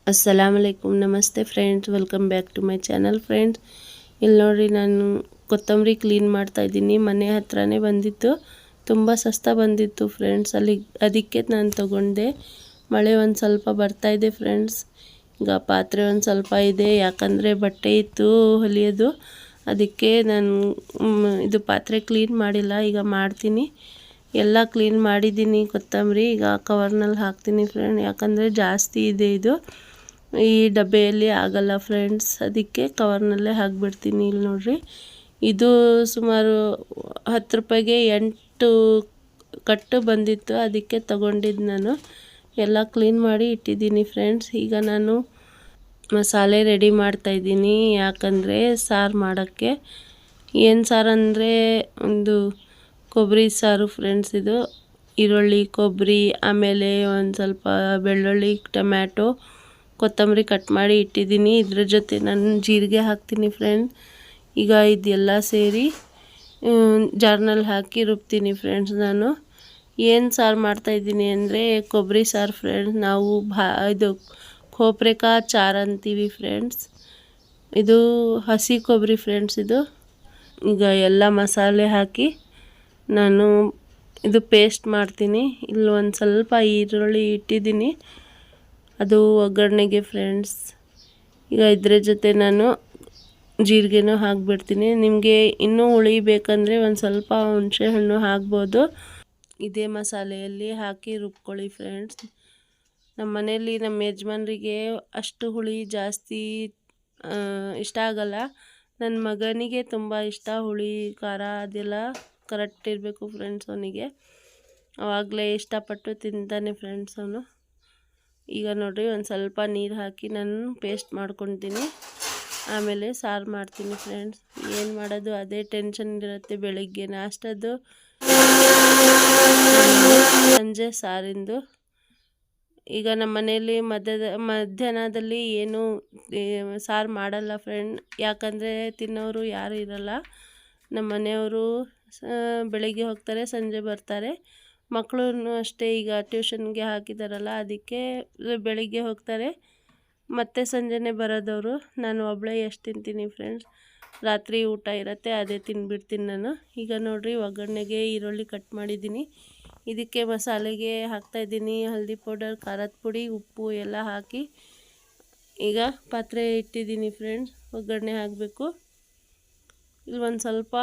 अस्सलामुअलैकुम नमस्ते friends welcome back to my channel friends. ಇಲ್ಲಿ ನೋಡಿ ನಾನು ಕೊತ್ತಂಬರಿ ಕ್ಲೀನ್ ಮಾಡ್ತಾ ಇದ್ದೀನಿ। ಮನೆ ಹತ್ರನೇ ಬಂದಿತ್ತು, ತುಂಬ ಸಸ್ತಾ ಬಂದಿತ್ತು ಫ್ರೆಂಡ್ಸ್। ಅದಕ್ಕೆ ನಾನು ತಗೊಂಡೆ। ಮಳೆ ಒಂದು ಸ್ವಲ್ಪ ಬರ್ತಾ ಇದೆ ಫ್ರೆಂಡ್ಸ್। ಈಗ ಪಾತ್ರೆ ಒಂದು ಸ್ವಲ್ಪ ಇದೆ, ಯಾಕಂದರೆ ಬಟ್ಟೆ ಇತ್ತು ಹೊಲಿಯೋದು, ಅದಕ್ಕೆ ನಾನು ಇದು ಪಾತ್ರೆ ಕ್ಲೀನ್ ಮಾಡಿಲ್ಲ, ಈಗ ಮಾಡ್ತೀನಿ। ಎಲ್ಲ ಕ್ಲೀನ್ ಮಾಡಿದ್ದೀನಿ ಕೊತ್ತಂಬರಿ, ಈಗ ಕವರ್ನಲ್ಲಿ ಹಾಕ್ತೀನಿ ಫ್ರೆಂಡ್, ಯಾಕಂದರೆ ಜಾಸ್ತಿ ಇದೆ ಇದು, ಈ ಡಬ್ಬೆಯಲ್ಲಿ ಆಗಲ್ಲ ಫ್ರೆಂಡ್ಸ್, ಅದಕ್ಕೆ ಕವರ್ನಲ್ಲೇ ಹಾಕಿಬಿಡ್ತೀನಿ। ಇಲ್ಲಿ ನೋಡ್ರಿ, ಇದು ಸುಮಾರು 10 ರೂಪಾಯಿಗೆ 8 ಕಟ್ಟು ಬಂದಿತ್ತು, ಅದಕ್ಕೆ ತಗೊಂಡಿದ್ದು ನಾನು। ಎಲ್ಲ ಕ್ಲೀನ್ ಮಾಡಿ ಇಟ್ಟಿದ್ದೀನಿ ಫ್ರೆಂಡ್ಸ್। ಈಗ ನಾನು ಮಸಾಲೆ ರೆಡಿ ಮಾಡ್ತಾಯಿದ್ದೀನಿ, ಯಾಕಂದರೆ ಸಾರು ಮಾಡೋಕ್ಕೆ। ಏನು ಸಾರು ಅಂದರೆ ಒಂದು ಕೊಬ್ಬರಿ ಸಾರು ಫ್ರೆಂಡ್ಸ್। ಇದು ಈರುಳ್ಳಿ, ಕೊಬ್ಬರಿ, ಆಮೇಲೆ ಒಂದು ಸ್ವಲ್ಪ ಬೆಳ್ಳುಳ್ಳಿ, ಟೊಮ್ಯಾಟೊ, ಕೊತ್ತಂಬರಿ ಕಟ್ ಮಾಡಿ ಇಟ್ಟಿದ್ದೀನಿ। ಇದ್ರ ಜೊತೆ ನಾನು ಜೀರಿಗೆ ಹಾಕ್ತೀನಿ ಫ್ರೆಂಡ್। ಈಗ ಇದೆಲ್ಲ ಸೇರಿ ಜಾರ್ನಲ್ಲಿ ಹಾಕಿ ರುಬ್ತೀನಿ ಫ್ರೆಂಡ್ಸ್। ನಾನು ಏನು ಸಾರು ಮಾಡ್ತಾಯಿದ್ದೀನಿ ಅಂದರೆ ಕೊಬ್ಬರಿ ಸಾರು ಫ್ರೆಂಡ್ಸ್। ನಾವು ಇದು ಖೋಪ್ರೆಕಾಯಿ ಚಾರು ಅಂತೀವಿ ಫ್ರೆಂಡ್ಸ್। ಇದು ಹಸಿ ಕೊಬ್ಬರಿ ಫ್ರೆಂಡ್ಸ್ ಇದು। ಈಗ ಎಲ್ಲ ಮಸಾಲೆ ಹಾಕಿ ನಾನು ಇದು ಪೇಸ್ಟ್ ಮಾಡ್ತೀನಿ। ಇಲ್ಲಿ ಒಂದು ಸ್ವಲ್ಪ ಈರುಳ್ಳಿ ಇಟ್ಟಿದ್ದೀನಿ, ಅದು ಒಗ್ಗರಣೆಗೆ ಫ್ರೆಂಡ್ಸ್। ಈಗ ಇದ್ರ ಜೊತೆ ನಾನು ಜೀರಿಗೆನೂ ಹಾಕಿಬಿಡ್ತೀನಿ। ನಿಮಗೆ ಇನ್ನೂ ಹುಳಿ ಬೇಕಂದರೆ ಒಂದು ಸ್ವಲ್ಪ ಹುಣಸೆ ಹಣ್ಣು ಹಾಕ್ಬೋದು। ಇದೇ ಮಸಾಲೆಯಲ್ಲಿ ಹಾಕಿ ರುಬ್ಕೊಳ್ಳಿ ಫ್ರೆಂಡ್ಸ್। ನಮ್ಮ ಮನೆಯಲ್ಲಿ ನಮ್ಮ ಯಜಮಾನರಿಗೆ ಅಷ್ಟು ಹುಳಿ ಜಾಸ್ತಿ ಇಷ್ಟ ಆಗಲ್ಲ, ನನ್ನ ಮಗನಿಗೆ ತುಂಬ ಇಷ್ಟ, ಹುಳಿ ಖಾರ ಅದೆಲ್ಲ ಕರೆಕ್ಟ್ ಇರಬೇಕು ಫ್ರೆಂಡ್ಸ್ ಅವನಿಗೆ, ಆವಾಗಲೇ ಇಷ್ಟಪಟ್ಟು ತಿಂತಾನೆ ಫ್ರೆಂಡ್ಸ್ ಅವನು। ಈಗ ನೋಡಿರಿ, ಒಂದು ಸ್ವಲ್ಪ ನೀರು ಹಾಕಿ ನಾನು ಪೇಸ್ಟ್ ಮಾಡ್ಕೊತೀನಿ, ಆಮೇಲೆ ಸಾರು ಮಾಡ್ತೀನಿ ಫ್ರೆಂಡ್ಸ್। ಏನು ಮಾಡೋದು ಅದೇ ಟೆನ್ಷನ್ ಇರುತ್ತೆ, ಬೆಳಗ್ಗೆ ನಾಷ್ಟದ್ದು, ಸಂಜೆ ಸಾರಿಂದು। ಈಗ ನಮ್ಮ ಮನೆಯಲ್ಲಿ ಮಧ್ಯಾಹ್ನದಲ್ಲಿ ಏನು ಸಾರು ಮಾಡಲ್ಲ ಫ್ರೆಂಡ್, ಯಾಕಂದರೆ ತಿನ್ನೋರು ಯಾರು ಇರಲ್ಲ। ನಮ್ಮ ಮನೆಯವರು ಬೆಳಗ್ಗೆ ಹೋಗ್ತಾರೆ, ಸಂಜೆ ಬರ್ತಾರೆ, ಮಕ್ಕಳು ಅಷ್ಟೇ, ಈಗ ಟ್ಯೂಷನ್ಗೆ ಹಾಕಿದಾರಲ್ಲ, ಅದಕ್ಕೆ ಬೆಳಿಗ್ಗೆ ಹೋಗ್ತಾರೆ ಮತ್ತು ಸಂಜೆನೇ ಬರೋದವರು। ನಾನು ಒಬ್ಬಳೇ ಎಷ್ಟು ತಿಂತೀನಿ ಫ್ರೆಂಡ್ಸ್, ರಾತ್ರಿ ಊಟ ಇರುತ್ತೆ, ಅದೇ ತಿಂದ್ಬಿಡ್ತೀನಿ ನಾನು। ಈಗ ನೋಡಿರಿ, ಒಗ್ಗರಣೆಗೆ ಈರುಳ್ಳಿ ಕಟ್ ಮಾಡಿದ್ದೀನಿ, ಇದಕ್ಕೆ ಮಸಾಲೆಗೆ ಹಾಕ್ತಾಯಿದ್ದೀನಿ ಹಲ್ದಿ ಪೌಡರ್, ಖಾರದ ಪುಡಿ, ಉಪ್ಪು ಎಲ್ಲ ಹಾಕಿ ಈಗ ಪಾತ್ರೆ ಇಟ್ಟಿದ್ದೀನಿ ಫ್ರೆಂಡ್ಸ್, ಒಗ್ಗರಣೆ ಹಾಕಬೇಕು। ಇಲ್ಲಿ ಒಂದು ಸ್ವಲ್ಪ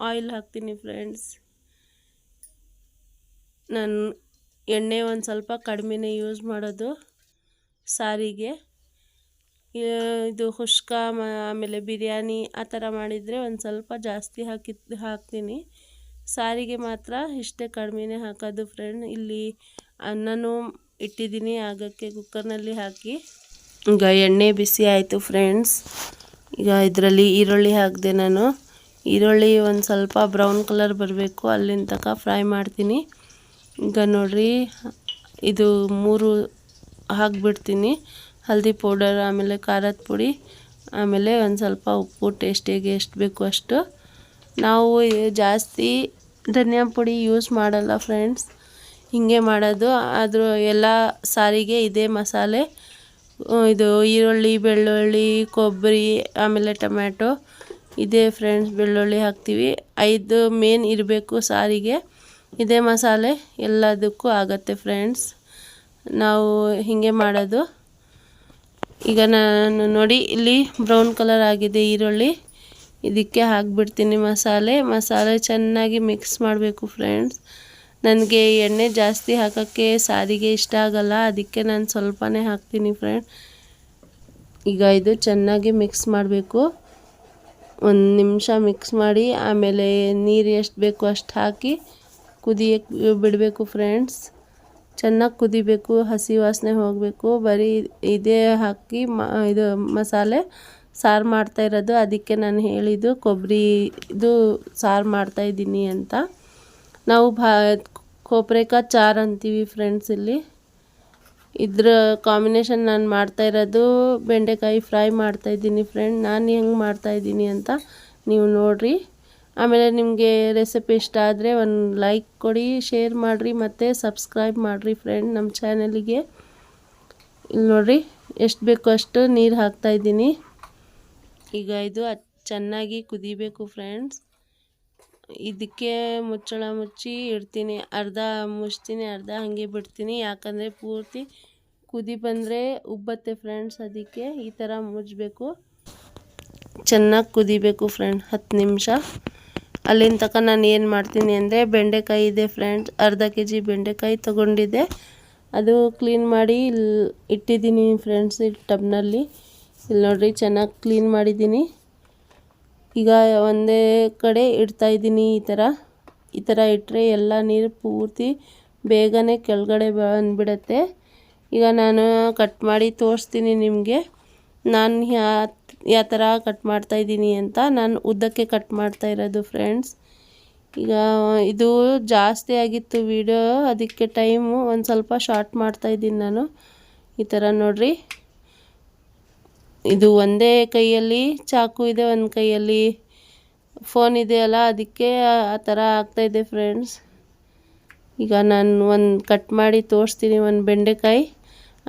ಆಯಿಲ್ ಹಾಕ್ತೀನಿ ಫ್ರೆಂಡ್ಸ್। ನಾನು ಎಣ್ಣೆ ಒಂದು ಸ್ವಲ್ಪ ಕಡಿಮೆನೇ ಯೂಸ್ ಮಾಡೋದು ಸಾರಿಗೆ। ಇದು ಹುಷ್ಕ ಆಮೇಲೆ ಬಿರಿಯಾನಿ ಆ ಥರ ಮಾಡಿದರೆ ಒಂದು ಸ್ವಲ್ಪ ಜಾಸ್ತಿ ಹಾಕ್ತೀನಿ, ಸಾರಿಗೆ ಮಾತ್ರ ಇಷ್ಟೇ ಕಡಿಮೆನೇ ಹಾಕೋದು ಫ್ರೆಂಡ್। ಇಲ್ಲಿ ಅನ್ನನೂ ಇಟ್ಟಿದ್ದೀನಿ ಆಗೋಕ್ಕೆ ಕುಕ್ಕರ್ನಲ್ಲಿ ಹಾಕಿ। ಈಗ ಎಣ್ಣೆ ಬಿಸಿ ಆಯಿತು ಫ್ರೆಂಡ್ಸ್, ಈಗ ಇದರಲ್ಲಿ ಈರುಳ್ಳಿ ಹಾಕಿದೆ ನಾನು। ಈರುಳ್ಳಿ ಒಂದು ಸ್ವಲ್ಪ ಬ್ರೌನ್ ಕಲರ್ ಬರಬೇಕು, ಅಲ್ಲಿನ ತನಕ ಫ್ರೈ ಮಾಡ್ತೀನಿ। ಈಗ ನೋಡಿರಿ, ಇದು 3 ಹಾಕಿಬಿಡ್ತೀನಿ, ಹಲ್ದಿ ಪೌಡರ್, ಆಮೇಲೆ ಖಾರದ ಪುಡಿ, ಆಮೇಲೆ ಒಂದು ಸ್ವಲ್ಪ ಉಪ್ಪು, ಟೇಸ್ಟಿಗೆ ಎಷ್ಟು ಬೇಕು ಅಷ್ಟು। ನಾವು ಜಾಸ್ತಿ ಧನಿಯಾ ಪುಡಿ ಯೂಸ್ ಮಾಡಲ್ಲ ಫ್ರೆಂಡ್ಸ್, ಹೀಗೆ ಮಾಡೋದು। ಆದರೂ ಎಲ್ಲ ಸಾರಿಗೆ ಇದೇ ಮಸಾಲೆ, ಇದು ಈರುಳ್ಳಿ, ಬೆಳ್ಳುಳ್ಳಿ, ಕೊಬ್ಬರಿ, ಆಮೇಲೆ ಟೊಮ್ಯಾಟೊ ಇದೇ ಫ್ರೆಂಡ್ಸ್, ಬೆಳ್ಳುಳ್ಳಿ ಹಾಕ್ತೀವಿ, 5 ಮೇನ್ ಇರಬೇಕು ಸಾರಿಗೆ, ಇದೇ ಮಸಾಲೆ ಎಲ್ಲದಕ್ಕೂ ಆಗುತ್ತೆ ಫ್ರೆಂಡ್ಸ್, ನಾವು ಹೀಗೆ ಮಾಡೋದು। ಈಗ ನಾನು ನೋಡಿ, ಇಲ್ಲಿ ಬ್ರೌನ್ ಕಲರ್ ಆಗಿದೆ ಈರುಳ್ಳಿ, ಇದಕ್ಕೆ ಹಾಕಿಬಿಡ್ತೀನಿ ಮಸಾಲೆ ಚೆನ್ನಾಗಿ ಮಿಕ್ಸ್ ಮಾಡಬೇಕು ಫ್ರೆಂಡ್ಸ್। ನನಗೆ ಎಣ್ಣೆ ಜಾಸ್ತಿ ಹಾಕೋಕ್ಕೆ ಸಾರಿಗೆ ಇಷ್ಟ ಆಗಲ್ಲ, ಅದಕ್ಕೆ ನಾನು ಸ್ವಲ್ಪನೇ ಹಾಕ್ತೀನಿ ಫ್ರೆಂಡ್। ಈಗ ಇದು ಚೆನ್ನಾಗಿ ಮಿಕ್ಸ್ ಮಾಡಬೇಕು, 1 ನಿಮಿಷ ಮಿಕ್ಸ್ ಮಾಡಿ, ಆಮೇಲೆ ನೀರು ಎಷ್ಟು ಬೇಕು ಅಷ್ಟು ಹಾಕಿ ಕುದಿಯಕ್ಕೆ ಬಿಡಬೇಕು ಫ್ರೆಂಡ್ಸ್। ಚೆನ್ನಾಗಿ ಕುದಿಬೇಕು, ಹಸಿ ವಾಸನೆ ಹೋಗಬೇಕು, ಬರೀ ಇದೇ ಹಾಕಿ ಇದು ಮಸಾಲೆ ಸಾರು ಮಾಡ್ತಾಯಿರೋದು, ಅದಕ್ಕೆ ನಾನು ಹೇಳಿದ್ದು ಕೊಬ್ಬರಿ ಇದು ಸಾರು ಮಾಡ್ತಾಯಿದ್ದೀನಿ ಅಂತ। ನಾವು ಖೋಪ್ರೆಕಾಯಿ ಚಾರು ಅಂತೀವಿ ಫ್ರೆಂಡ್ಸ್ ಇಲ್ಲಿ। ಇದ್ರ ಕಾಂಬಿನೇಷನ್ ನಾನು ಮಾಡ್ತಾಯಿರೋದು ಬೆಂಡೆಕಾಯಿ ಫ್ರೈ ಮಾಡ್ತಾಯಿದ್ದೀನಿ ಫ್ರೆಂಡ್, ನಾನು ಹೆಂಗೆ ಮಾಡ್ತಾಯಿದ್ದೀನಿ ಅಂತ ನೀವು ನೋಡಿರಿ। ಆಮೇಲೆ ನಿಮಗೆ ರೆಸಿಪಿ ಇಷ್ಟ ಆದರೆ ಒಂದು ಲೈಕ್ ಕೊಡಿ, ಶೇರ್ ಮಾಡಿರಿ ಮತ್ತು ಸಬ್ಸ್ಕ್ರೈಬ್ ಮಾಡಿರಿ ಫ್ರೆಂಡ್ ನಮ್ಮ ಚಾನಲಿಗೆ। ಇಲ್ಲಿ ನೋಡಿರಿ, ಎಷ್ಟು ಬೇಕೋ ಅಷ್ಟು ನೀರು ಹಾಕ್ತಾಯಿದ್ದೀನಿ. ಈಗ ಇದು ಚೆನ್ನಾಗಿ ಕುದಿಬೇಕು ಫ್ರೆಂಡ್ಸ್. ಇದಕ್ಕೆ ಮುಚ್ಚಳ ಮುಚ್ಚಿ ಇಡ್ತೀನಿ. ಅರ್ಧ ಮುಚ್ತೀನಿ, ಅರ್ಧ ಹಾಗೆ ಬಿಡ್ತೀನಿ. ಯಾಕಂದರೆ ಪೂರ್ತಿ ಕುದಿ ಬಂದರೆ ಉಬ್ಬತ್ತೆ ಫ್ರೆಂಡ್ಸ್. ಅದಕ್ಕೆ ಈ ಥರ ಮುಚ್ಚಬೇಕು. ಚೆನ್ನಾಗಿ ಕುದಿಬೇಕು ಫ್ರೆಂಡ್ 10 ನಿಮಿಷ. ಅಲ್ಲಿನ ತನಕ ನಾನು ಏನು ಮಾಡ್ತೀನಿ ಅಂದರೆ ಬೆಂಡೆಕಾಯಿ ಇದೆ ಫ್ರೆಂಡ್ಸ್, ಅರ್ಧ kg ಬೆಂಡೆಕಾಯಿ ತೊಗೊಂಡಿದ್ದೆ. ಅದು ಕ್ಲೀನ್ ಮಾಡಿ ಇಟ್ಟಿದ್ದೀನಿ ಫ್ರೆಂಡ್ಸ್ ಈ ಟಬ್ನಲ್ಲಿ. ಇಲ್ಲಿ ನೋಡಿರಿ ಚೆನ್ನಾಗಿ ಕ್ಲೀನ್ ಮಾಡಿದ್ದೀನಿ. ಈಗ ಒಂದೇ ಕಡೆ ಇಡ್ತಾಯಿದ್ದೀನಿ. ಈ ಥರ ಇಟ್ಟರೆ ಎಲ್ಲ ನೀರು ಪೂರ್ತಿ ಬೇಗನೆ ಕೆಳಗಡೆ ಬಂದುಬಿಡತ್ತೆ. ಈಗ ನಾನು ಕಟ್ ಮಾಡಿ ತೋರಿಸ್ತೀನಿ ನಿಮಗೆ. ನಾನು ಯಾವ ಥರ ಕಟ್ ಮಾಡ್ತಾಯಿದ್ದೀನಿ ಅಂತ. ನಾನು ಉದ್ದಕ್ಕೆ ಕಟ್ ಮಾಡ್ತಾ ಇರೋದು ಫ್ರೆಂಡ್ಸ್. ಈಗ ಇದು ಜಾಸ್ತಿ ಆಗಿತ್ತು ವಿಡಿಯೋ, ಅದಕ್ಕೆ ಟೈಮು ಒಂದು ಸ್ವಲ್ಪ ಶಾರ್ಟ್ ಮಾಡ್ತಾಯಿದ್ದೀನಿ ನಾನು. ಈ ಥರ ನೋಡಿರಿ, ಇದು ಒಂದೇ ಕೈಯಲ್ಲಿ ಚಾಕು ಇದೆ, ಒಂದು ಕೈಯಲ್ಲಿ ಫೋನ್ ಇದೆಯಲ್ಲ, ಅದಕ್ಕೆ ಆ ಥರ ಆಗ್ತಾಯಿದೆ ಫ್ರೆಂಡ್ಸ್. ಈಗ ನಾನು ಒಂದು ಕಟ್ ಮಾಡಿ ತೋರಿಸ್ತೀನಿ, ಒಂದು ಬೆಂಡೆಕಾಯಿ.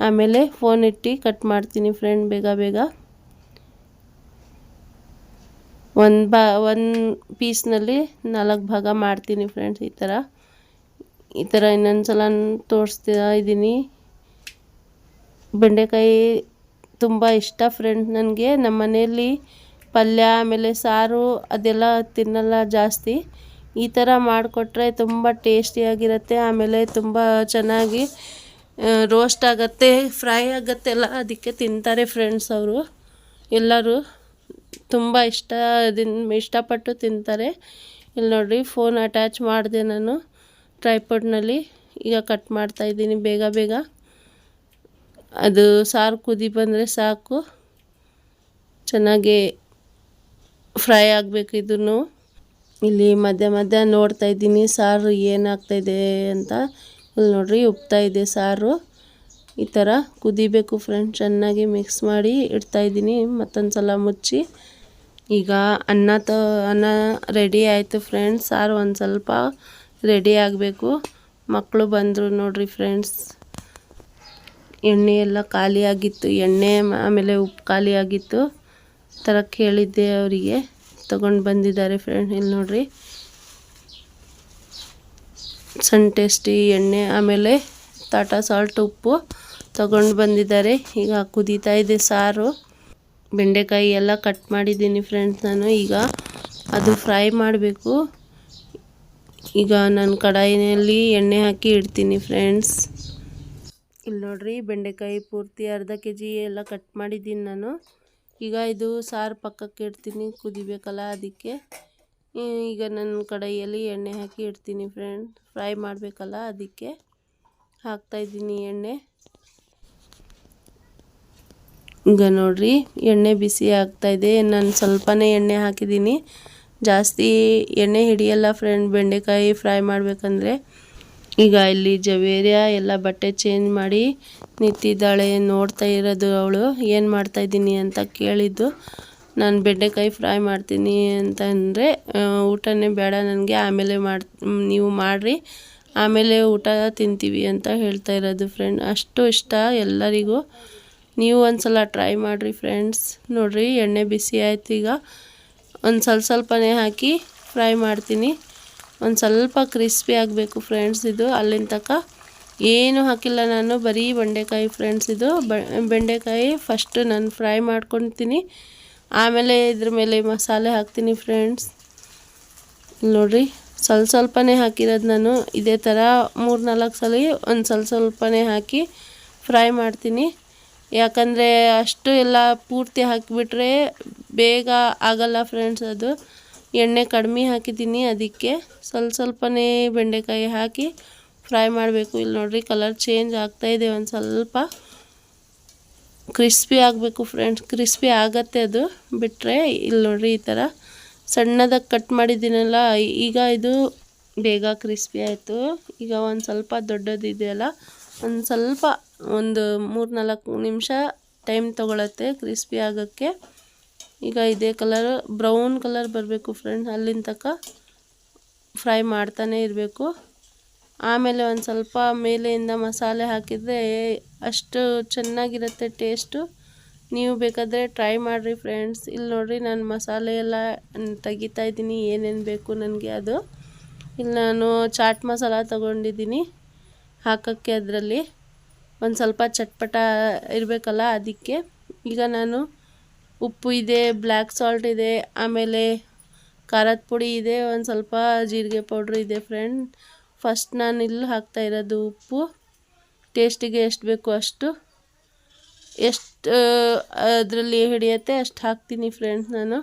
ಆಮೇಲೆ ಫೋನ್ ಇಟ್ಟು ಕಟ್ ಮಾಡ್ತೀನಿ ಫ್ರೆಂಡ್ ಬೇಗ. ಒಂದು ಪೀಸ್ನಲ್ಲಿ 4 ಭಾಗ ಮಾಡ್ತೀನಿ ಫ್ರೆಂಡ್ಸ್. ಈ ಥರ ಇನ್ನೊಂದು ಸಲ ತೋರಿಸ್ತಾ ಇದ್ದೀನಿ. ಬೆಂಡೆಕಾಯಿ ತುಂಬ ಇಷ್ಟ ಫ್ರೆಂಡ್ಸ್ ನನಗೆ. ನಮ್ಮ ಮನೆಯಲ್ಲಿ ಪಲ್ಯ ಆಮೇಲೆ ಸಾರು ಅದೆಲ್ಲ ತಿನ್ನಲ್ಲ ಜಾಸ್ತಿ. ಈ ಥರ ಮಾಡಿಕೊಟ್ರೆ ತುಂಬ ಟೇಸ್ಟಿಯಾಗಿರುತ್ತೆ. ಆಮೇಲೆ ತುಂಬ ಚೆನ್ನಾಗಿ ರೋಸ್ಟ್ ಆಗುತ್ತೆ, ಫ್ರೈ ಆಗುತ್ತೆಲ್ಲ, ಅದಕ್ಕೆ ತಿಂತಾರೆ ಫ್ರೆಂಡ್ಸ್. ಅವರು ಎಲ್ಲರೂ ತುಂಬ ಇಷ್ಟಪಟ್ಟು ತಿಂತಾರೆ. ಇಲ್ಲಿ ನೋಡಿರಿ, ಫೋನ್ ಅಟ್ಯಾಚ್ ಮಾಡಿದೆ ನಾನು ಟ್ರೈಪಾಡ್ನಲ್ಲಿ. ಈಗ ಕಟ್ ಮಾಡ್ತಾಯಿದ್ದೀನಿ ಬೇಗ. ಅದು ಸಾರು ಕುದಿ ಬಂದರೆ ಸಾಕು, ಚೆನ್ನಾಗಿ ಫ್ರೈ ಆಗಬೇಕು. ಇದನ್ನು ಇಲ್ಲಿ ಮಧ್ಯ ನೋಡ್ತಾಯಿದ್ದೀನಿ ಸಾರು ಏನಾಗ್ತಾಯಿದೆ ಅಂತ. ಇಲ್ಲಿ ನೋಡಿರಿ, ಉಬ್ತಾಯಿದೆ ಸಾರು. ಈ ಥರ ಕುದಿಬೇಕು ಫ್ರೆಂಡ್ಸ್. ಚೆನ್ನಾಗಿ ಮಿಕ್ಸ್ ಮಾಡಿ ಇಡ್ತಾಯಿದ್ದೀನಿ ಮತ್ತೊಂದು ಸಲ ಮುಚ್ಚಿ. ಈಗ ಅನ್ನ ರೆಡಿ ಆಯಿತು ಫ್ರೆಂಡ್ಸ್. ಸಾರು ಒಂದು ಸ್ವಲ್ಪ ರೆಡಿ ಆಗಬೇಕು. ಮಕ್ಕಳು ಬಂದರು ನೋಡಿರಿ ಫ್ರೆಂಡ್ಸ್. ಎಣ್ಣೆ ಎಲ್ಲ ಖಾಲಿಯಾಗಿತ್ತು, ಆಮೇಲೆ ಉಪ್ಪು ಖಾಲಿಯಾಗಿತ್ತು. ತರಕ್ಕೆ ಹೇಳಿದ್ದೆ ಅವರಿಗೆ, ತಗೊಂಡು ಬಂದಿದ್ದಾರೆ ಫ್ರೆಂಡ್. ಇಲ್ಲಿ ನೋಡಿರಿ, ಸಣ್ಣ ಟೇಸ್ಟಿ ಎಣ್ಣೆ ಆಮೇಲೆ ಟಾಟಾ ಸಾಲ್ಟ್ ಉಪ್ಪು ತಗೊಂಡು ಬಂದಿದ್ದಾರೆ. ಈಗ ಕುದೀತಾ ಇದೆ ಸಾರು. ಬೆಂಡೆಕಾಯಿ ಎಲ್ಲ ಕಟ್ ಮಾಡಿದ್ದೀನಿ ಫ್ರೆಂಡ್ಸ್ ನಾನು. ಈಗ ಅದು ಫ್ರೈ ಮಾಡಬೇಕು. ಈಗ ನಾನು ಕಡಾಯಿನಲ್ಲಿ ಎಣ್ಣೆ ಹಾಕಿ ಇಡ್ತೀನಿ ಫ್ರೆಂಡ್ಸ್. ಇಲ್ಲಿ ನೋಡಿರಿ, ಬೆಂಡೆಕಾಯಿ ಪೂರ್ತಿ ಅರ್ಧ kg ಎಲ್ಲ ಕಟ್ ಮಾಡಿದ್ದೀನಿ ನಾನು. ಈಗ ಇದು ಸಾರು ಪಕ್ಕಕ್ಕೆ ಇಡ್ತೀನಿ, ಕುದಿಬೇಕಲ್ಲ ಅದಕ್ಕೆ. ಈಗ ನಾನು ಕಡಾಯಿಯಲ್ಲಿ ಎಣ್ಣೆ ಹಾಕಿ ಇಡ್ತೀನಿ ಫ್ರೆಂಡ್. ಫ್ರೈ ಮಾಡಬೇಕಲ್ಲ ಅದಕ್ಕೆ ಹಾಕ್ತಾಯಿದ್ದೀನಿ ಎಣ್ಣೆ. ಈಗ ನೋಡಿರಿ, ಎಣ್ಣೆ ಬಿಸಿ ಆಗ್ತಾಯಿದೆ. ನಾನು ಸ್ವಲ್ಪನೇ ಎಣ್ಣೆ ಹಾಕಿದ್ದೀನಿ, ಜಾಸ್ತಿ ಎಣ್ಣೆ ಹಿಡಿಯಲ್ಲ ಫ್ರೆಂಡ್ ಬೆಂಡೆಕಾಯಿ ಫ್ರೈ ಮಾಡಬೇಕಂದ್ರೆ. ಈಗ ಇಲ್ಲಿ ಜವೇರಿಯ ಎಲ್ಲ ಬಟ್ಟೆ ಚೇಂಜ್ ಮಾಡಿ ನಿಂತಿದ್ದಾಳೆ. ನೋಡ್ತಾ ಇರೋದು ಅವಳು ಏನು ಮಾಡ್ತಾಯಿದ್ದೀನಿ ಅಂತ ಕೇಳಿದ್ದು. ನಾನು ಬೆಂಡೆಕಾಯಿ ಫ್ರೈ ಮಾಡ್ತೀನಿ ಅಂತಂದರೆ ಊಟನೇ ಬೇಡ ನನಗೆ, ಆಮೇಲೆ ನೀವು ಮಾಡಿರಿ, ಆಮೇಲೆ ಊಟ ತಿಂತೀವಿ ಅಂತ ಹೇಳ್ತಾ ಇರೋದು ಫ್ರೆಂಡ್. ಅಷ್ಟು ಇಷ್ಟ ಎಲ್ಲರಿಗೂ. ನೀವು ಒಂದು ಸಲ ಟ್ರೈ ಮಾಡಿರಿ ಫ್ರೆಂಡ್ಸ್. ನೋಡಿರಿ, ಎಣ್ಣೆ ಬಿಸಿ ಆಯ್ತು. ಈಗ ಒಂದು ಸ್ವಲ್ಪನೇ ಹಾಕಿ ಫ್ರೈ ಮಾಡ್ತೀನಿ. ಒಂದು ಸ್ವಲ್ಪ ಕ್ರಿಸ್ಪಿ ಆಗಬೇಕು ಫ್ರೆಂಡ್ಸ್. ಇದು ಅಲ್ಲಿನ ತನಕ ಏನು ಹಾಕಿಲ್ಲ ನಾನು, ಬರೀ ಬೆಂಡೆಕಾಯಿ ಫ್ರೆಂಡ್ಸ್. ಇದು ಬೆಂಡೆಕಾಯಿ ಫಸ್ಟು ನಾನು ಫ್ರೈ ಮಾಡ್ಕೊತೀನಿ, ಆಮೇಲೆ ಇದ್ರ ಮೇಲೆ ಮಸಾಲೆ ಹಾಕ್ತೀನಿ ಫ್ರೆಂಡ್ಸ್. ನೋಡಿರಿ, ಸ್ವಲ್ಪನೇ ಹಾಕಿರೋದು ನಾನು. ಇದೇ ಥರ 3-4 ಸಲ ಒಂದು ಸ್ವಲ್ಪನೇ ಹಾಕಿ ಫ್ರೈ ಮಾಡ್ತೀನಿ. ಯಾಕಂದರೆ ಅಷ್ಟು ಎಲ್ಲ ಪೂರ್ತಿ ಹಾಕಿಬಿಟ್ರೆ ಬೇಗ ಆಗಲ್ಲ ಫ್ರೆಂಡ್ಸ್. ಅದು ಎಣ್ಣೆ ಕಡಿಮೆ ಹಾಕಿದ್ದೀನಿ, ಅದಕ್ಕೆ ಸ್ವಲ್ಪನೇ ಬೆಂಡೆಕಾಯಿ ಹಾಕಿ ಫ್ರೈ ಮಾಡಬೇಕು. ಇಲ್ಲಿ ನೋಡಿರಿ, ಕಲರ್ ಚೇಂಜ್ ಆಗ್ತಾಯಿದೆ. ಒಂದು ಸ್ವಲ್ಪ ಕ್ರಿಸ್ಪಿ ಆಗಬೇಕು ಫ್ರೆಂಡ್ಸ್. ಕ್ರಿಸ್ಪಿ ಆಗತ್ತೆ ಅದು ಬಿಟ್ಟರೆ. ಇಲ್ಲಿ ನೋಡಿರಿ, ಈ ಥರ ಸಣ್ಣದಾಗಿ ಕಟ್ ಮಾಡಿದ್ದೀನಲ್ಲ, ಈಗ ಇದು ಬೇಗ ಕ್ರಿಸ್ಪಿ ಆಯಿತು. ಈಗ ಒಂದು ಸ್ವಲ್ಪ ದೊಡ್ಡದಿದೆಯಲ್ಲ, ಒಂದು 3-4 ನಿಮಿಷ ಟೈಮ್ ತೊಗೊಳತ್ತೆ ಕ್ರಿಸ್ಪಿ ಆಗೋಕ್ಕೆ. ಈಗ ಇದೇ ಕಲರ್ ಬ್ರೌನ್ ಕಲರ್ ಬರಬೇಕು ಫ್ರೆಂಡ್ಸ್. ಅಲ್ಲಿನ ತನಕ ಫ್ರೈ ಮಾಡ್ತಾನೆ ಇರಬೇಕು. ಆಮೇಲೆ ಒಂದು ಸ್ವಲ್ಪ ಮೇಲೆಯಿಂದ ಮಸಾಲೆ ಹಾಕಿದರೆ ಅಷ್ಟು ಚೆನ್ನಾಗಿರುತ್ತೆ ಟೇಸ್ಟು. ನೀವು ಬೇಕಾದರೆ ಟ್ರೈ ಮಾಡಿರಿ ಫ್ರೆಂಡ್ಸ್. ಇಲ್ಲಿ ನೋಡಿರಿ ನಾನು ಮಸಾಲೆ ಎಲ್ಲ ತೆಗಿತಾ ಇದ್ದೀನಿ, ಏನೇನು ಬೇಕು ನನಗೆ ಅದು. ಇಲ್ಲಿ ನಾನು ಚಾಟ್ ಮಸಾಲ ತೊಗೊಂಡಿದ್ದೀನಿ ಹಾಕೋಕ್ಕೆ. ಅದರಲ್ಲಿ ಒಂದು ಸ್ವಲ್ಪ ಚಟ್ಪಟ ಇರಬೇಕಲ್ಲ, ಅದಕ್ಕೆ. ಈಗ ನಾನು ಉಪ್ಪು ಇದೆ, ಬ್ಲ್ಯಾಕ್ ಸಾಲ್ಟ್ ಇದೆ, ಆಮೇಲೆ ಖಾರದ ಪುಡಿ ಇದೆ, ಒಂದು ಸ್ವಲ್ಪ ಜೀರಿಗೆ ಪೌಡ್ರ್ ಇದೆ ಫ್ರೆಂಡ್. ಫಸ್ಟ್ ನಾನು ಇಲ್ಲಿ ಹಾಕ್ತಾ ಇರೋದು ಉಪ್ಪು. ಟೇಸ್ಟಿಗೆ ಎಷ್ಟು ಬೇಕು ಅಷ್ಟು, ಎಷ್ಟು ಅದರಲ್ಲಿ ಹಿಡಿಯುತ್ತೆ ಅಷ್ಟು ಹಾಕ್ತೀನಿ ಫ್ರೆಂಡ್ಸ್. ನಾನು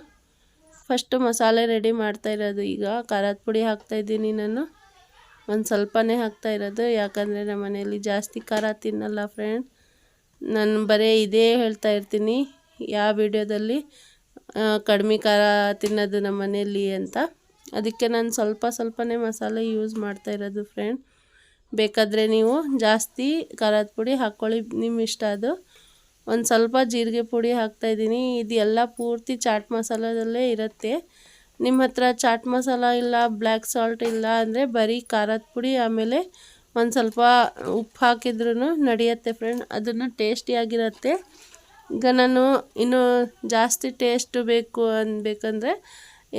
ಫಸ್ಟು ಮಸಾಲೆ ರೆಡಿ ಮಾಡ್ತಾ ಇರೋದು. ಈಗ ಖಾರದ ಪುಡಿ ಹಾಕ್ತಾಯಿದ್ದೀನಿ ನಾನು. ಒಂದು ಸ್ವಲ್ಪನೇ ಹಾಕ್ತಾ ಇರೋದು, ಯಾಕಂದರೆ ನಮ್ಮ ಮನೆಯಲ್ಲಿ ಜಾಸ್ತಿ ಖಾರ ತಿನ್ನಲ್ಲ ಫ್ರೆಂಡ್. ನಾನು ಬರೀ ಇದೇ ಹೇಳ್ತಾ ಇರ್ತೀನಿ ಯಾವ ವಿಡಿಯೋದಲ್ಲಿ, ಕಡಿಮೆ ಖಾರ ತಿನ್ನೋದು ನಮ್ಮ ಮನೆಯಲ್ಲಿ ಅಂತ. ಅದಕ್ಕೆ ನಾನು ಸ್ವಲ್ಪನೇ ಮಸಾಲೆ ಯೂಸ್ ಮಾಡ್ತಾ ಇರೋದು ಫ್ರೆಂಡ್. ಬೇಕಾದರೆ ನೀವು ಜಾಸ್ತಿ ಖಾರದ ಪುಡಿ ಹಾಕ್ಕೊಳ್ಳಿ, ನಿಮ್ಮ ಇಷ್ಟ ಅದು. ಒಂದು ಸ್ವಲ್ಪ ಜೀರಿಗೆ ಪುಡಿ ಹಾಕ್ತಾಯಿದ್ದೀನಿ. ಇದು ಎಲ್ಲ ಪೂರ್ತಿ ಚಾಟ್ ಮಸಾಲದಲ್ಲೇ ಇರುತ್ತೆ. ನಿಮ್ಮ ಹತ್ರ ಚಾಟ್ ಮಸಾಲ ಇಲ್ಲ, ಬ್ಲ್ಯಾಕ್ ಸಾಲ್ಟ್ ಇಲ್ಲ ಅಂದರೆ ಬರೀ ಖಾರದ ಪುಡಿ ಆಮೇಲೆ ಒಂದು ಸ್ವಲ್ಪ ಉಪ್ಪು ಹಾಕಿದ್ರೂ ನಡೆಯುತ್ತೆ ಫ್ರೆಂಡ್. ಅದನ್ನು ಟೇಸ್ಟಿಯಾಗಿರುತ್ತೆ. ಈಗ ನಾನು ಇನ್ನೂ ಜಾಸ್ತಿ ಟೇಸ್ಟು ಬೇಕು ಅನ್ಬೇಕಂದ್ರೆ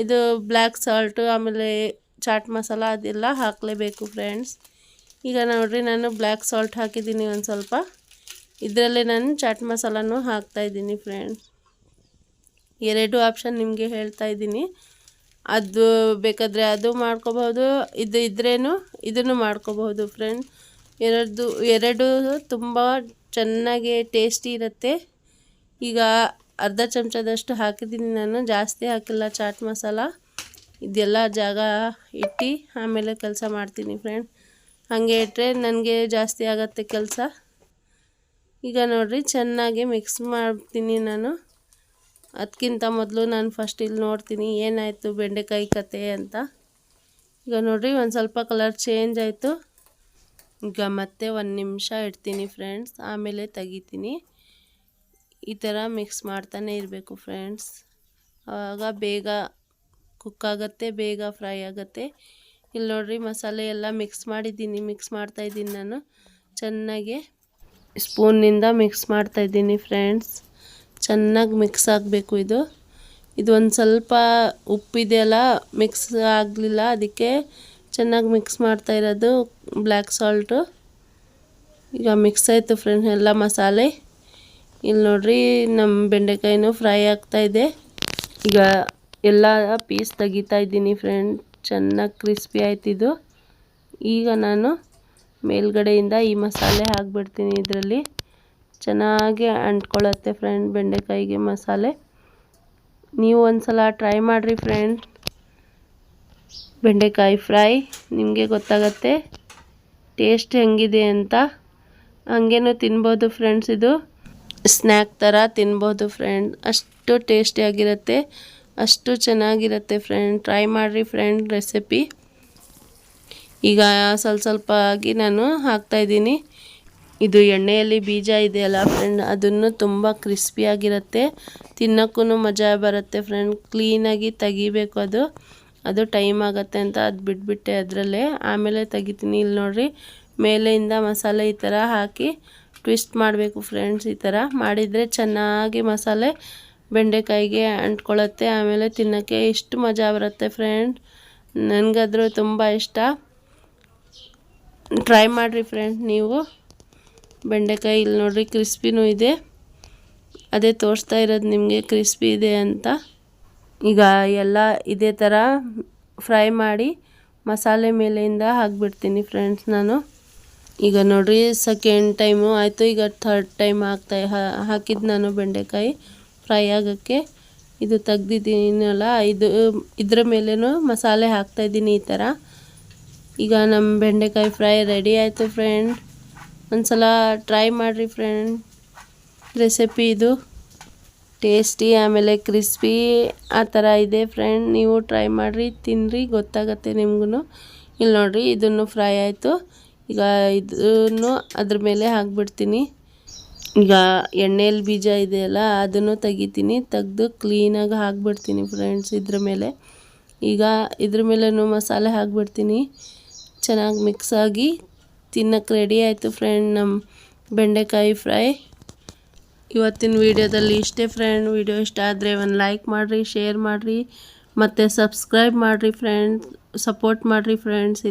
ಇದು ಬ್ಲ್ಯಾಕ್ ಸಾಲ್ಟು ಆಮೇಲೆ ಚಾಟ್ ಮಸಾಲ ಅದೆಲ್ಲ ಹಾಕಲೇಬೇಕು ಫ್ರೆಂಡ್ಸ್. ಈಗ ನೋಡಿರಿ ನಾನು ಬ್ಲ್ಯಾಕ್ ಸಾಲ್ಟ್ ಹಾಕಿದ್ದೀನಿ ಒಂದು ಸ್ವಲ್ಪ. ಇದರಲ್ಲೇ ನಾನು ಚಾಟ್ ಮಸಾಲನೂ ಹಾಕ್ತಾಯಿದ್ದೀನಿ ಫ್ರೆಂಡ್ಸ್. ಎರಡು ಆಪ್ಷನ್ ನಿಮಗೆ ಹೇಳ್ತಾ ಇದ್ದೀನಿ. ಅದು ಬೇಕಾದರೆ ಅದು ಮಾಡ್ಕೋಬಹುದು, ಇದು ಇದ್ರೇನು ಇದನ್ನು ಮಾಡ್ಕೋಬಹುದು ಫ್ರೆಂಡ್. ಎರಡು ತುಂಬ ಚೆನ್ನಾಗಿ ಟೇಸ್ಟಿ ಇರುತ್ತೆ. ಈಗ ಅರ್ಧ ಚಮಚದಷ್ಟು ಹಾಕಿದ್ದೀನಿ ನಾನು, ಜಾಸ್ತಿ ಹಾಕಿಲ್ಲ ಚಾಟ್ ಮಸಾಲ. ಇದೆಲ್ಲ ಜಾಗ ಇಟ್ಟು ಆಮೇಲೆ ಕೆಲಸ ಮಾಡ್ತೀನಿ ಫ್ರೆಂಡ್. ಹಾಗೆ ಇಟ್ಟರೆ ನನಗೆ ಜಾಸ್ತಿ ಆಗುತ್ತೆ ಕೆಲಸ. ಈಗ ನೋಡಿರಿ ಚೆನ್ನಾಗಿ ಮಿಕ್ಸ್ ಮಾಡ್ತೀನಿ ನಾನು. ಅದಕ್ಕಿಂತ ಮೊದಲು ನಾನು ಫಸ್ಟ್ ಇಲ್ಲಿ ನೋಡ್ತೀನಿ ಏನಾಯಿತು ಬೆಂಡೆಕಾಯಿ ಕತೆ ಅಂತ. ಈಗ ನೋಡಿರಿ ಒಂದು ಸ್ವಲ್ಪ ಕಲರ್ ಚೇಂಜ್ ಆಯಿತು. ಈಗ ಮತ್ತೆ ಒಂದು ನಿಮಿಷ ಇಡ್ತೀನಿ ಫ್ರೆಂಡ್ಸ್, ಆಮೇಲೆ ತೆಗಿತೀನಿ. ಈ ಥರ ಮಿಕ್ಸ್ ಮಾಡ್ತಾನೆ ಇರಬೇಕು ಫ್ರೆಂಡ್ಸ್. ಆವಾಗ ಬೇಗ ಕುಕ್ ಆಗುತ್ತೆ, ಬೇಗ ಫ್ರೈ ಆಗುತ್ತೆ. ಇಲ್ಲಿ ನೋಡಿರಿ ಮಸಾಲೆ ಎಲ್ಲ ಮಿಕ್ಸ್ ಮಾಡಿದ್ದೀನಿ, ಮಿಕ್ಸ್ ಮಾಡ್ತಾಯಿದ್ದೀನಿ ನಾನು ಚೆನ್ನಾಗಿ. ಸ್ಪೂನಿಂದ ಮಿಕ್ಸ್ ಮಾಡ್ತಾಯಿದ್ದೀನಿ ಫ್ರೆಂಡ್ಸ್. ಚೆನ್ನಾಗಿ ಮಿಕ್ಸ್ ಆಗಬೇಕು ಇದು. ಒಂದು ಸ್ವಲ್ಪ ಉಪ್ಪಿದೆಯಲ್ಲ ಮಿಕ್ಸ್ ಆಗಲಿಲ್ಲ, ಅದಕ್ಕೆ ಚೆನ್ನಾಗಿ ಮಿಕ್ಸ್ ಮಾಡ್ತಾ ಇರೋದು ಬ್ಲ್ಯಾಕ್ ಸಾಲ್ಟು. ಈಗ ಮಿಕ್ಸ್ ಆಯಿತು ಫ್ರೆಂಡ್ಸ್ ಎಲ್ಲ ಮಸಾಲೆ. ಇಲ್ಲಿ ನೋಡಿರಿ ನಮ್ಮ ಬೆಂಡೆಕಾಯಿನೂ ಫ್ರೈ ಆಗ್ತಾಯಿದೆ. ಈಗ ಎಲ್ಲ ಪೀಸ್ ತೆಗಿತಾ ಇದ್ದೀನಿ ಫ್ರೆಂಡ್. ಚೆನ್ನಾಗಿ ಕ್ರಿಸ್ಪಿ ಆಯ್ತಿದ್ದು. ಈಗ ನಾನು ಮೇಲ್ಗಡೆಯಿಂದ ಈ ಮಸಾಲೆ ಹಾಕ್ಬಿಡ್ತೀನಿ. ಇದರಲ್ಲಿ ಚೆನ್ನಾಗಿ ಅಂಟ್ಕೊಳ್ಳುತ್ತೆ ಫ್ರೆಂಡ್ ಬೆಂಡೆಕಾಯಿಗೆ ಮಸಾಲೆ. ನೀವು ಒಂದು ಸಲ ಟ್ರೈ ಮಾಡಿರಿ ಫ್ರೆಂಡ್, ಬೆಂಡೆಕಾಯಿ ಫ್ರೈ. ನಿಮಗೆ ಗೊತ್ತಾಗತ್ತೆ ಟೇಸ್ಟ್ ಹೆಂಗಿದೆ ಅಂತ. ಹಂಗೇನೂ ತಿನ್ಬೋದು ಫ್ರೆಂಡ್ಸ್, ಇದು ಸ್ನ್ಯಾಕ್ ಥರ ತಿನ್ಬೋದು ಫ್ರೆಂಡ್. ಅಷ್ಟು ಟೇಸ್ಟಿಯಾಗಿರುತ್ತೆ, ಅಷ್ಟು ಚೆನ್ನಾಗಿರುತ್ತೆ ಫ್ರೆಂಡ್. ಟ್ರೈ ಮಾಡಿರಿ ಫ್ರೆಂಡ್ ರೆಸಿಪಿ. ಈಗ ಸ್ವಲ್ಪ ಆಗಿ ನಾನು ಹಾಕ್ತಾಯಿದ್ದೀನಿ. ಇದು ಎಣ್ಣೆಯಲ್ಲಿ ಬೀಜ ಇದೆಯಲ್ಲ ಫ್ರೆಂಡ್, ಅದನ್ನು ತುಂಬ ಕ್ರಿಸ್ಪಿಯಾಗಿರುತ್ತೆ, ತಿನ್ನೋಕ್ಕೂ ಮಜಾ ಬರುತ್ತೆ ಫ್ರೆಂಡ್. ಕ್ಲೀನಾಗಿ ತೆಗಿಬೇಕು, ಅದು ಟೈಮ್ ಆಗುತ್ತೆ ಅಂತ ಅದು ಬಿಟ್ಬಿಟ್ಟೆ ಅದರಲ್ಲೇ. ಆಮೇಲೆ ತೆಗಿತೀನಿ. ಇಲ್ಲಿ ನೋಡಿರಿ ಮೇಲೆಯಿಂದ ಮಸಾಲೆ ಈ ಥರ ಹಾಕಿ ಟ್ವಿಸ್ಟ್ ಮಾಡಬೇಕು ಫ್ರೆಂಡ್ಸ್. ಈ ಥರ ಮಾಡಿದರೆ ಚೆನ್ನಾಗಿ ಮಸಾಲೆ ಬೆಂಡೆಕಾಯಿಗೆ ಅಂಟ್ಕೊಳ್ಳುತ್ತೆ. ಆಮೇಲೆ ತಿನ್ನೋಕ್ಕೆ ಎಷ್ಟು ಮಜಾ ಬರುತ್ತೆ ಫ್ರೆಂಡ್. ನನಗಾದರೂ ತುಂಬ ಇಷ್ಟ. ಟ್ರೈ ಮಾಡಿರಿ ಫ್ರೆಂಡ್ ನೀವು. ಬೆಂಡೆಕಾಯಿ ಇಲ್ಲಿ ನೋಡಿರಿ ಕ್ರಿಸ್ಪಿನೂ ಇದೆ, ಅದೇ ತೋರಿಸ್ತಾ ಇರೋದು ನಿಮಗೆ ಕ್ರಿಸ್ಪಿ ಇದೆ ಅಂತ. ಈಗ ಎಲ್ಲ ಇದೇ ಥರ ಫ್ರೈ ಮಾಡಿ ಮಸಾಲೆ ಮೇಲೆಯಿಂದ ಹಾಕಿಬಿಡ್ತೀನಿ ಫ್ರೆಂಡ್ಸ್ ನಾನು. ಈಗ ನೋಡಿರಿ ಸೆಕೆಂಡ್ ಟೈಮು ಆಯಿತು. ಈಗ ಥರ್ಡ್ ಟೈಮ್ ಹಾಕಿದ್ದು ನಾನು ಬೆಂಡೆಕಾಯಿ ಫ್ರೈ ಆಗೋಕ್ಕೆ. ಇದು ತೆಗ್ದಿದ್ದೀನಲ್ಲ, ಇದ್ರ ಮೇಲೇನೂ ಮಸಾಲೆ ಹಾಕ್ತಾಯಿದ್ದೀನಿ ಈ ಥರ. ಈಗ ನಮ್ಮ ಬೆಂಡೆಕಾಯಿ ಫ್ರೈ ರೆಡಿ ಆಯಿತು ಫ್ರೆಂಡ್. ಒಂದು ಸಲ ಟ್ರೈ ಮಾಡಿರಿ ಫ್ರೆಂಡ್ ರೆಸಿಪಿ. ಇದು ಟೇಸ್ಟಿ ಆಮೇಲೆ ಕ್ರಿಸ್ಪಿ ಆ ಥರ ಇದೆ ಫ್ರೆಂಡ್. ನೀವು ಟ್ರೈ ಮಾಡಿರಿ, ತಿನ್ನಿರಿ, ಗೊತ್ತಾಗತ್ತೆ ನಿಮಗೂ. ಇಲ್ಲಿ ನೋಡಿರಿ ಇದನ್ನು ಫ್ರೈ ಆಯಿತು. ಈಗ ಇದನ್ನು ಅದ್ರ ಮೇಲೆ ಹಾಕ್ಬಿಡ್ತೀನಿ. ಈಗ ಎಣ್ಣೆಯಲ್ಲಿ ಬೀಜ ಇದೆಯಲ್ಲ ಅದನ್ನು ತೆಗಿತೀನಿ, ತೆಗೆದು ಕ್ಲೀನಾಗಿ ಹಾಕ್ಬಿಡ್ತೀನಿ ಫ್ರೆಂಡ್ಸ್ ಇದ್ರ ಮೇಲೆ. ಈಗ ಇದ್ರ ಮೇಲೂ ಮಸಾಲೆ ಹಾಕ್ಬಿಡ್ತೀನಿ. ಚೆನ್ನಾಗಿ ಮಿಕ್ಸ್ ಆಗಿ ತಿನ್ನಕ್ಕೆ ರೆಡಿ ಆಯಿತು ಫ್ರೆಂಡ್ ನಮ್ಮ ಬೆಂಡೆಕಾಯಿ ಫ್ರೈ. ಇವತ್ತಿನ ವಿಡಿಯೋದಲ್ಲಿ ಇಷ್ಟೇ ಫ್ರೆಂಡ್. ವಿಡಿಯೋ ಇಷ್ಟ ಆದರೆ ಒಂದು ಲೈಕ್ ಮಾಡಿರಿ, ಶೇರ್ ಮಾಡಿರಿ ಮತ್ತು ಸಬ್ಸ್ಕ್ರೈಬ್ ಮಾಡಿರಿ ಫ್ರೆಂಡ್ಸ್. ಸಪೋರ್ಟ್ ಮಾಡಿರಿ ಫ್ರೆಂಡ್ಸ್.